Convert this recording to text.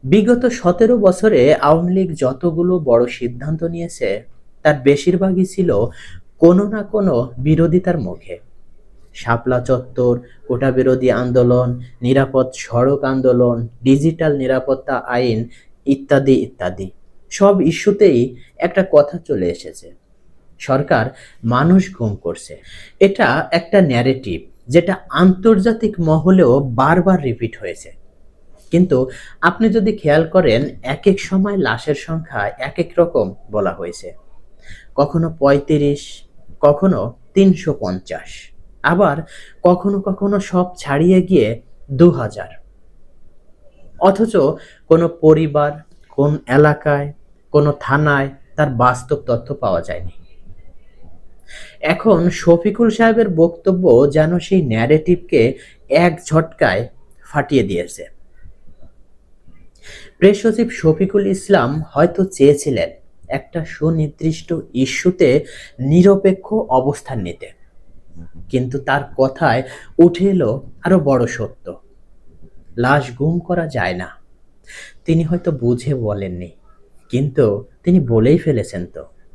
বিগত 17 বছরে আওয়ামী লীগ যতগুলো বড় সিদ্ধান্ত নিয়েছে তার বেশিরভাগই ছিল কোনো না কোনো বিরোধিতার মুখে। শাপলা চত্বর, কোটা বিরোধী আন্দোলন, নিরাপদ সড়ক আন্দোলন, ডিজিটাল নিরাপত্তা আইন ইত্যাদি ইত্যাদি। সব ইস্যুতেই একটা কথা চলে এসেছে, সরকার মানুষ গুম করছে। এটা একটা ন্যারেটিভ যেটা আন্তর্জাতিক মহলেও বারবার রিপিট হয়েছে। কিন্তু আপনি যদি খেয়াল করেন, এক এক সময় লাশের সংখ্যা এক এক রকম বলা হয়েছে। কখনো ৩৫, কখনো ৩৫০, আবার কখনো কখনো সব ছাড়িয়ে গিয়ে ২০০০। অথচ কোনো পরিবার, কোন এলাকায়, কোনো থানায় তার বাস্তব তথ্য পাওয়া যায়নি। এখন শফিকুল সাহেবের বক্তব্য যেন সেই ন্যারেটিভকে এক ঝটকায় ফাটিয়ে দিয়েছে। প্রেস সচিব শফিকুল ইসলাম হয়তো চেয়েছিলেন একটা সুনির্দিষ্ট ইস্যুতে নিরপেক্ষ অবস্থান নিতে, কিন্তু তার কথায় উঠে এলো আরো বড় সত্য: লাশ গুম করা যায় না। তিনি হয়তো বুঝে বলেননি, কিন্তু তিনি বলেই ফেলেছেন তো।